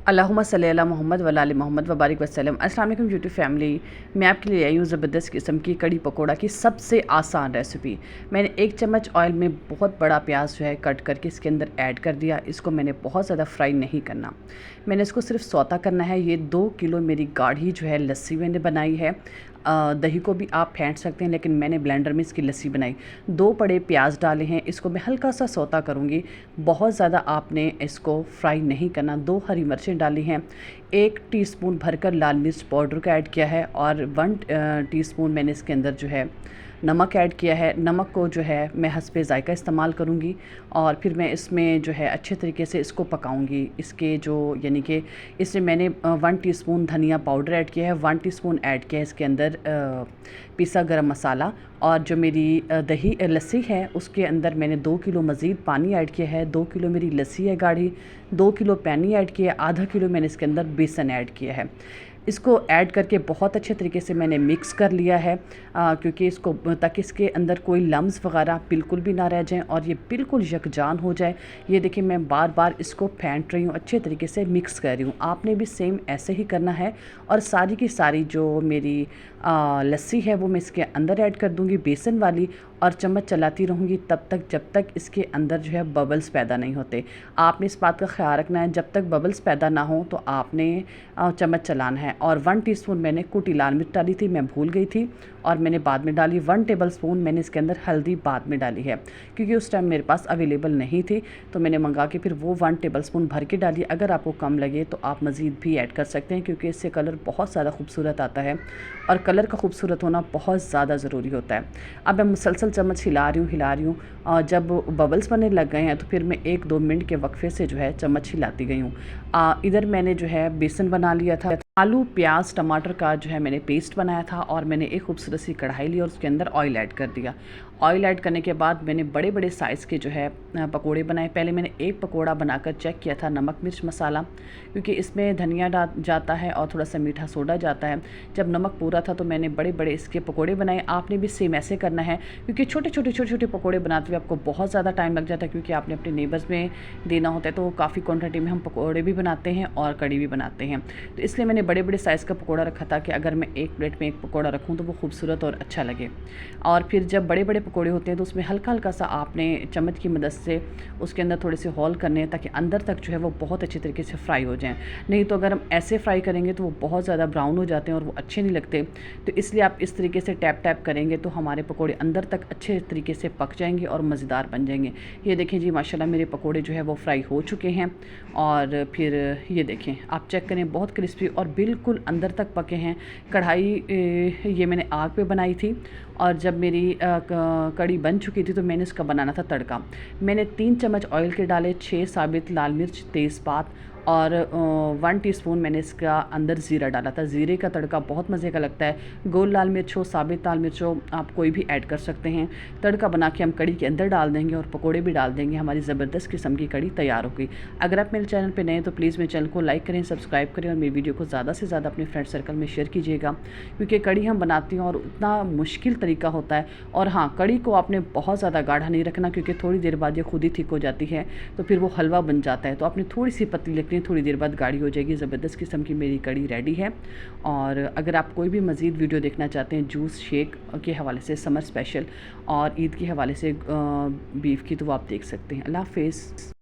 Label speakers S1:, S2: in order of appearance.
S1: अल्लाहुम्मा सल्ली अला मोहम्मद व आले मोहम्मद व बारिक वसल्लम। अस्सलाम वालेकुम यूट्यूब फैमिली, मैं आपके लिए आई हूँ ज़बरदस्त किस्म की कड़ी पकोड़ा की सबसे आसान रेसिपी। मैंने 1 चम्मच ऑयल में बहुत बड़ा प्याज जो है कट करके इसके अंदर ऐड कर दिया। इसको मैंने बहुत ज़्यादा फ्राई नहीं करना, मैंने इसको सिर्फ सौता करना है। ये 2 किलो मेरी गाढ़ी जो है लस्सी मैंने बनाई है। दही को भी आप फेंट सकते हैं, लेकिन मैंने ब्लेंडर में इसकी लस्सी बनाई। 2 बड़े प्याज डाले हैं, इसको मैं हल्का सा सौता करूँगी, बहुत ज़्यादा आपने इसको फ्राई नहीं करना। 2 हरी मिर्चें डाली हैं, 1 टीस्पून भरकर लाल मिर्च पाउडर का ऐड किया है और 1 टीस्पून मैंने इसके अंदर जो है नमक ऐड किया है। नमक को जो है मैं हस्बे ज़ायका इस्तेमाल करूँगी और फिर मैं इसमें जो है अच्छे तरीके से इसको पकाऊँगी। इसके जो यानी कि इसमें मैंने 1 टीस्पून धनिया पाउडर ऐड किया है, 1 टीस्पून ऐड किया है इसके अंदर पिसा गरम मसाला, और जो मेरी दही लस्सी है उसके अंदर मैंने 2 किलो मज़ीद पानी ऐड किया है। 2 किलो मेरी लस्सी है गाढ़ी, 2 किलो पानी ऐड किया है, आधा किलो मैंने इसके अंदर बेसन ऐड किया है। इसको ऐड करके बहुत अच्छे तरीके से मैंने मिक्स कर लिया है, क्योंकि इसको ताकि इसके अंदर कोई लम्स वगैरह बिल्कुल भी ना रह जाएं और ये बिल्कुल यकजान हो जाए। ये देखिए मैं बार बार इसको फेंट रही हूँ, अच्छे तरीके से मिक्स कर रही हूँ। आपने भी सेम ऐसे ही करना है और सारी की सारी जो मेरी लस्सी है वो मैं इसके अंदर ऐड कर दूँगी बेसन वाली, और चम्मच चलाती रहूँगी तब तक जब तक इसके अंदर जो है बबल्स पैदा नहीं होते। आपने इस बात का ख्याल रखना है, जब तक बबल्स पैदा ना हो तो आपने चम्मच चलाना है। और 1 टीस्पून मैंने कुटी लाल मिर्च डाली थी, मैं भूल गई थी और मैंने बाद में डाली। 1 टेबलस्पून मैंने इसके अंदर हल्दी बाद में डाली है, क्योंकि उस टाइम मेरे पास अवेलेबल नहीं थी, तो मैंने मंगा के फिर वो 1 टेबलस्पून भर के डाली। अगर आपको कम लगे तो आप मज़ीद भी ऐड कर सकते हैं, क्योंकि इससे कलर बहुत ज़्यादा खूबसूरत आता है और कलर का खूबसूरत होना बहुत ज़्यादा ज़रूरी होता है। अब मैं मुसलसल चम्मच हिला रही हूँ और जब बबल्स बनने लग गए हैं तो फिर मैं 1-2 मिनट के वक्फे से जो है चम्मच हिलाती गई हूँ। इधर मैंने जो है बेसन बना लिया था, आलू प्याज टमाटर का जो है मैंने पेस्ट बनाया था, और मैंने एक खूबसूरत सी कढ़ाई ली और उसके अंदर ऑयल ऐड कर दिया। ऑयल ऐड करने के बाद मैंने बड़े बड़े साइज़ के जो है पकोड़े बनाए। पहले मैंने एक पकोड़ा बनाकर चेक किया था नमक मिर्च मसाला, क्योंकि इसमें धनिया जाता है और थोड़ा सा मीठा सोडा जाता है। जब नमक पूरा था तो मैंने बड़े बड़े इसके पकोड़े बनाए। आपने भी सेम ऐसे करना है, क्योंकि छोटे छोटे पकोड़े बनाते हुए आपको बहुत ज़्यादा टाइम लग जाता है, क्योंकि आपने अपने नेबर्स में देना होता है। तो काफ़ी क्वान्टिटी में हम पकोड़े भी बनाते हैं और कड़ी भी बनाते हैं, तो इसलिए मैंने बड़े बड़े साइज़ का पकोड़ा रखा था कि अगर मैं एक प्लेट में एक पकोड़ा रखूँ तो वो खूबसूरत और अच्छा लगे। और फिर जब बड़े बड़े पकोड़े होते हैं तो उसमें हल्का हल्का सा आपने चम्मच की मदद से उसके अंदर थोड़े से होल करने हैं, ताकि अंदर तक जो है वो बहुत अच्छे तरीके से फ्राई हो जाएँ। नहीं तो अगर हम ऐसे फ्राई करेंगे तो वो बहुत ज़्यादा ब्राउन हो जाते हैं और वो अच्छे नहीं लगते। तो इसलिए आप इस तरीके से टैप टैप करेंगे तो हमारे पकोड़े अंदर तक अच्छे तरीके से पक जाएंगे और मज़ेदार बन जाएंगे। ये देखें जी, माशाल्लाह मेरे पकोड़े जो है वो फ्राई हो चुके हैं। और फिर ये देखें, आप चेक करें, बहुत क्रिस्पी और बिल्कुल अंदर तक पके हैं। कढ़ाई ये मैंने आग पे बनाई थी, और जब मेरी कड़ी बन चुकी थी तो मैंने इसका बनाना था तड़का। मैंने 3 चम्मच ऑयल के डाले, 6 साबित लाल मिर्च तेज़पात और 1 टीस्पून मैंने इसका अंदर ज़ीरा डाला था। ज़ीरे का तड़का बहुत मज़े का लगता है। गोल लाल मिर्च हो, साबित लाल मिर्च हो, आप कोई भी ऐड कर सकते हैं। तड़का बना के हम कड़ी के अंदर डाल देंगे और पकोड़े भी डाल देंगे। हमारी ज़बरदस्त किस्म की कड़ी तैयार हो गई। अगर आप मेरे चैनल पे नए हैं तो प्लीज़ मेरे चैनल को लाइक करें, सब्सक्राइब करें और मेरी वीडियो को ज़्यादा से ज़्यादा अपने फ्रेंड सर्कल में शेयर कीजिएगा, क्योंकि कड़ी हम बनाती हैं और उतना मुश्किल तरीका होता है। और हाँ, कड़ी को आपने बहुत ज़्यादा गाढ़ा नहीं रखना, क्योंकि थोड़ी देर बाद ये खुद ही थिक हो जाती है, तो फिर वो हलवा बन जाता है। तो आपने थोड़ी सी पतली रखनी है, थोड़ी देर बाद गाढ़ी हो जाएगी। ज़बरदस्त किस्म की मेरी कड़ी रेडी है। और अगर आप कोई भी मज़ीद वीडियो देखना चाहते हैं जूस शेक के हवाले से, समर स्पेशल और ईद के हवाले से बीफ की, तो वो आप देख सकते हैं। अल्लाह हाफ़िज़।